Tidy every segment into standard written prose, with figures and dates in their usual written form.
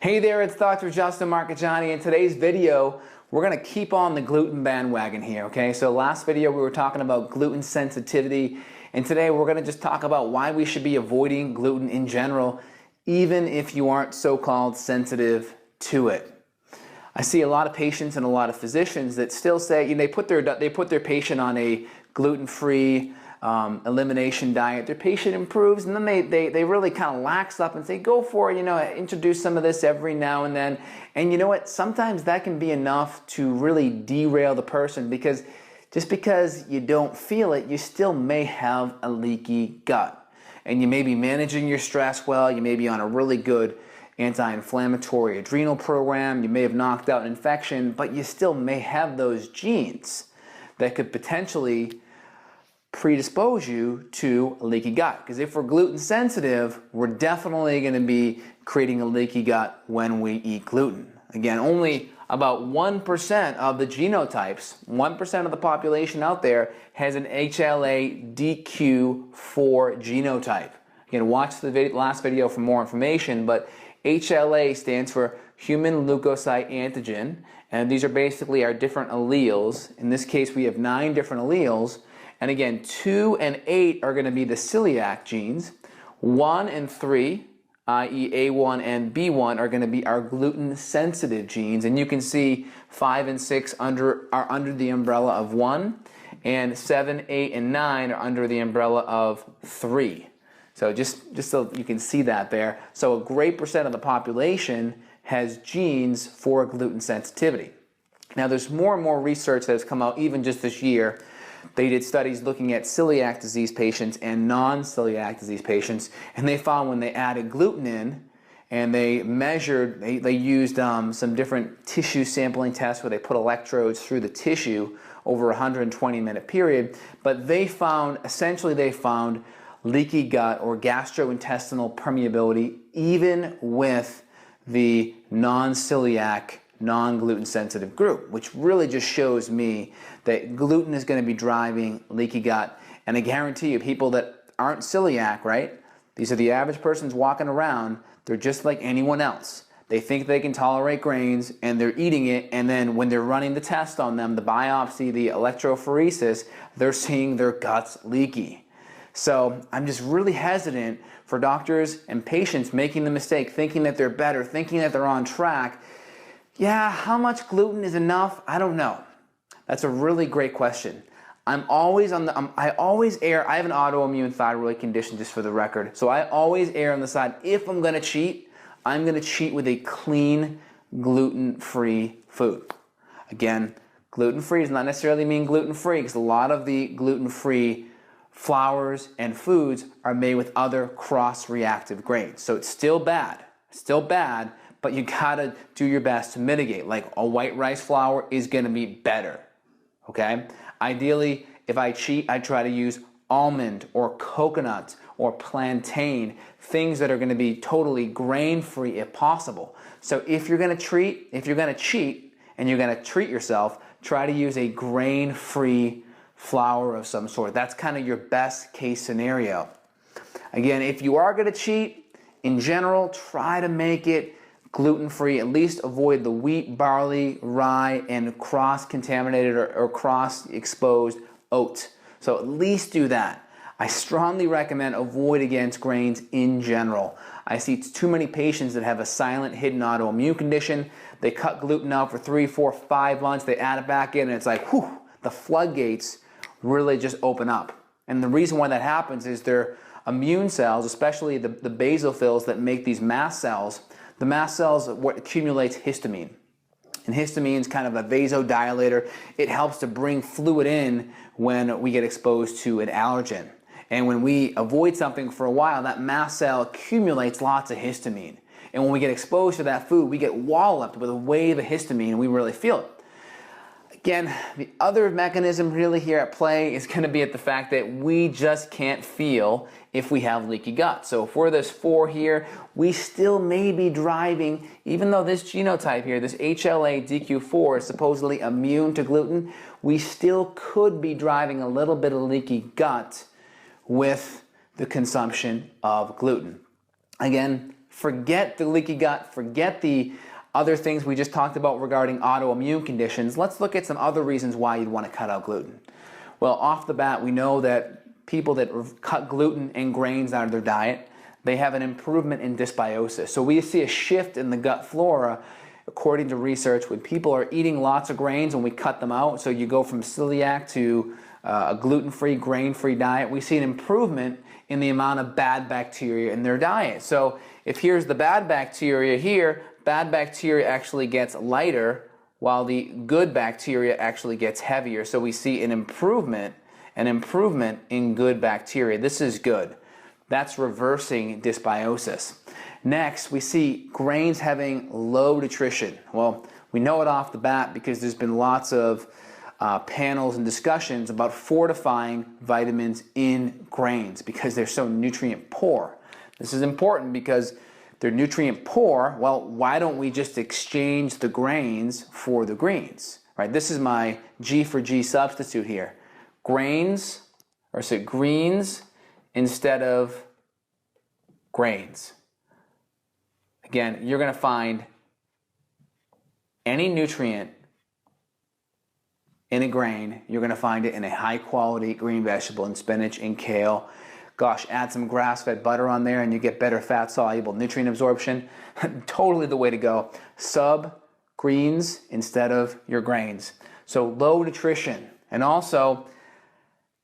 Hey there, it's Dr. Justin Marcagiani. In today's video, we're going to keep on the gluten bandwagon here, okay? So last video we were talking about gluten sensitivity, and today we're going to just talk about why we should be avoiding gluten in general, even if you aren't so-called sensitive to it. I see a lot of patients and a lot of physicians that still say, they put their patient on a gluten-free elimination diet. Their patient improves, and then they really kind of lax up and say, go for it, introduce some of this every now and then. And you know what? Sometimes that can be enough to really derail the person, because just because you don't feel it, you still may have a leaky gut. And you may be managing your stress well, you may be on a really good anti-inflammatory adrenal program, you may have knocked out an infection, but you still may have those genes that could potentially predispose you to a leaky gut. Because if we're gluten sensitive, we're definitely going to be creating a leaky gut when we eat gluten. Again, only about 1% of the genotypes, 1% of the population out there has an HLA-DQ4 genotype. Again, watch the last video for more information, but HLA stands for human leukocyte antigen, and these are basically our different alleles. In this case, we have 9 different alleles. And again, 2 and 8 are going to be the celiac genes. 1 and 3, i.e. A1 and B1, are going to be our gluten-sensitive genes. And you can see 5 and 6 are under the umbrella of 1, and 7, 8, and 9 are under the umbrella of 3. So just so you can see that there. So a great percent of the population has genes for gluten sensitivity. Now there's more and more research that has come out even just this year. They did studies looking at celiac disease patients and non-celiac disease patients, and they found when they added gluten in and they measured, they used some different tissue sampling tests where they put electrodes through the tissue over a 120-minute period, but they found leaky gut or gastrointestinal permeability even with the non-celiac, non-gluten sensitive group, which really just shows me that gluten is going to be driving leaky gut. And I guarantee you, people that aren't celiac, right? These are the average persons walking around. They're just like anyone else. They think they can tolerate grains and they're eating it, and then when they're running the test on them, the biopsy, the electrophoresis, they're seeing their guts leaky. So I'm just really hesitant for doctors and patients making the mistake, thinking that they're better, thinking that they're on track. Yeah, how much gluten is enough? I don't know. That's a really great question. I always err, I have an autoimmune thyroid condition, just for the record, so I always err on the side, if I'm going to cheat, I'm going to cheat with a clean, gluten-free food. Again, gluten-free does not necessarily mean gluten-free, because a lot of the gluten-free flours and foods are made with other cross-reactive grains. So it's still bad, but you gotta do your best to mitigate. Like a white rice flour is gonna be better, okay? Ideally, if I cheat, I try to use almond or coconut or plantain, things that are gonna be totally grain-free if possible. So if you're gonna cheat and you're gonna treat yourself, try to use a grain-free flour of some sort. That's kind of your best case scenario. Again, if you are gonna cheat, in general, try to make it gluten-free. At least avoid the wheat, barley, rye, and cross-contaminated or cross-exposed oat. So at least do that. I strongly recommend avoid against grains in general. I see too many patients that have a silent hidden autoimmune condition. They cut gluten out for 3, 4, 5 months. They add it back in and it's like, whew, the floodgates really just open up. And the reason why that happens is their immune cells, especially the basophils that make these mast cells, the mast cells are what accumulates histamine. And histamine is kind of a vasodilator. It helps to bring fluid in when we get exposed to an allergen. And when we avoid something for a while, that mast cell accumulates lots of histamine. And when we get exposed to that food, we get walloped with a wave of histamine and we really feel it. Again, the other mechanism really here at play is going to be at the fact that we just can't feel if we have leaky gut. So for this 4 here, we still may be driving, even though this genotype here, this HLA-DQ4 is supposedly immune to gluten, we still could be driving a little bit of leaky gut with the consumption of gluten. Again, Forget the leaky gut, forget the other things we just talked about regarding autoimmune conditions. Let's look at some other reasons why you'd want to cut out gluten. Well, off the bat, we know that people that cut gluten and grains out of their diet, they have an improvement in dysbiosis. So we see a shift in the gut flora according to research when people are eating lots of grains and we cut them out. So you go from celiac to a gluten-free, grain-free diet. We see an improvement in the amount of bad bacteria in their diet. So if here's the bad bacteria here, bad bacteria actually gets lighter while the good bacteria actually gets heavier. So we see an improvement in good bacteria. This is good. That's reversing dysbiosis. Next, we see grains having low nutrition. Well, we know it off the bat because there's been lots of panels and discussions about fortifying vitamins in grains because they're so nutrient poor. This is important because they're nutrient poor. Well, why don't we just exchange the grains for the greens, right? This is my G for G substitute here. Greens instead of grains. Again, you're going to find any nutrient in a grain, you're going to find it in a high quality green vegetable, in spinach, in kale. Gosh, add some grass-fed butter on there and you get better fat-soluble nutrient absorption. Totally the way to go. Greens instead of your grains. So low nutrition. And also,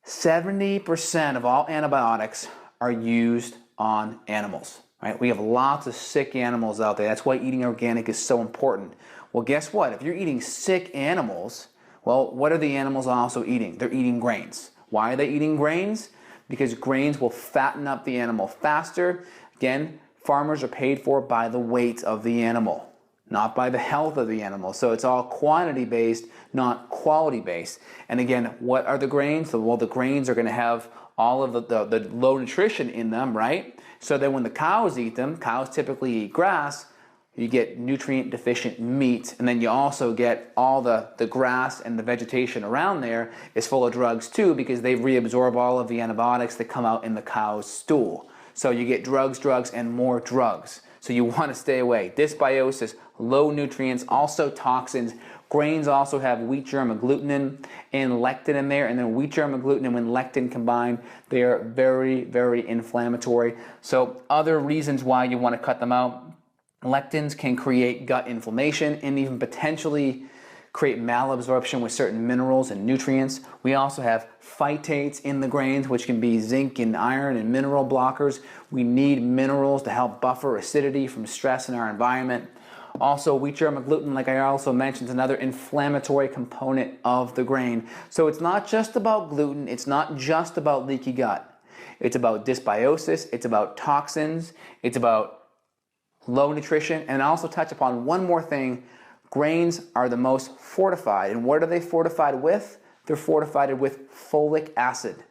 70% of all antibiotics are used on animals. Right? We have lots of sick animals out there. That's why eating organic is so important. Well, guess what? If you're eating sick animals, well, what are the animals also eating? They're eating grains. Why are they eating grains? Because grains will fatten up the animal faster. Again, farmers are paid for by the weight of the animal, not by the health of the animal. So it's all quantity based, not quality based. And again, what are the grains? Well, the grains are going to have all of the low nutrition in them, right? So that when the cows eat them, cows typically eat grass, you get nutrient deficient meat, and then you also get all the grass and the vegetation around there is full of drugs too, because they reabsorb all of the antibiotics that come out in the cow's stool. So you get drugs, and more drugs. So you want to stay away. Dysbiosis, low nutrients, also toxins. Grains also have wheat germ agglutinin and lectin in there, and then wheat germ agglutinin and lectin combined, they are very, very inflammatory. So other reasons why you want to cut them out. Lectins can create gut inflammation and even potentially create malabsorption with certain minerals and nutrients. We also have phytates in the grains, which can be zinc and iron and mineral blockers. We need minerals to help buffer acidity from stress in our environment. Also, wheat germ agglutinin, like I also mentioned, is another inflammatory component of the grain. So it's not just about gluten, it's not just about leaky gut. It's about dysbiosis, it's about toxins, it's about low nutrition, and I also touch upon one more thing. Grains are the most fortified. And what are they fortified with? They're fortified with folic acid.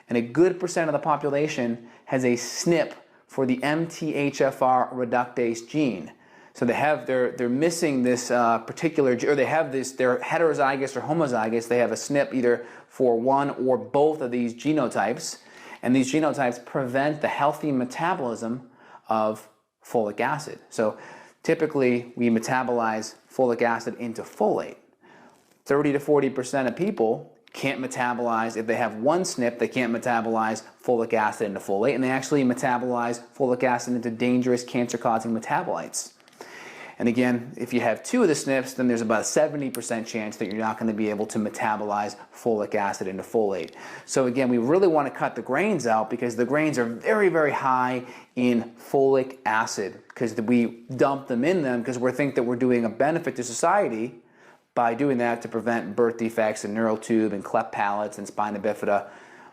And a good percent of the population has a SNP for the MTHFR reductase gene. So they're missing this particular, or they have this, they're heterozygous or homozygous. They have a SNP either for one or both of these genotypes. And these genotypes prevent the healthy metabolism of folic acid. So typically we metabolize folic acid into folate. 30 to 40% of people can't metabolize, if they have one SNP, they can't metabolize folic acid into folate, and they actually metabolize folic acid into dangerous cancer-causing metabolites. And again, if you have two of the SNPs, then there's about a 70% chance that you're not going to be able to metabolize folic acid into folate. So again, we really want to cut the grains out because the grains are very, very high in folic acid because we dump them in them because we think that we're doing a benefit to society by doing that to prevent birth defects and neural tube and cleft palates and spina bifida,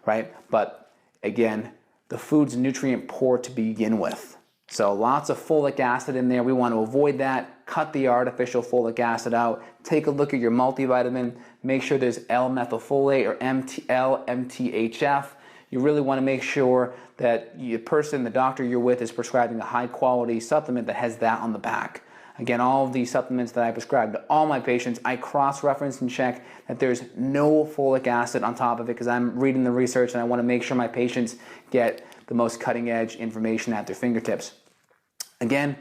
right? But again, the food's nutrient poor to begin with. So lots of folic acid in there. We want to avoid that. Cut the artificial folic acid out. Take a look at your multivitamin. Make sure there's L-methylfolate or L-MTHF. You really want to make sure that the doctor you're with is prescribing a high quality supplement that has that on the back. Again, all of these supplements that I prescribe to all my patients, I cross-reference and check that there's no folic acid on top of it because I'm reading the research and I want to make sure my patients get the most cutting-edge information at their fingertips. Again,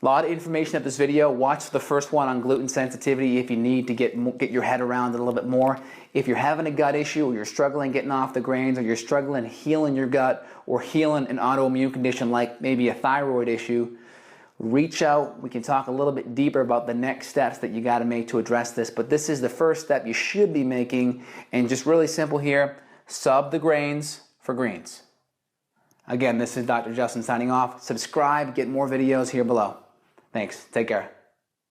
a lot of information at this video. Watch the first one on gluten sensitivity if you need to get your head around it a little bit more. If you're having a gut issue, or you're struggling getting off the grains, or you're struggling healing your gut, or healing an autoimmune condition like maybe a thyroid issue, reach out. We can talk a little bit deeper about the next steps that you got to make to address this. But this is the first step you should be making, and just really simple here: sub the grains for greens. Again, this is Dr. Justin signing off. Subscribe, get more videos here below. Thanks. Take care.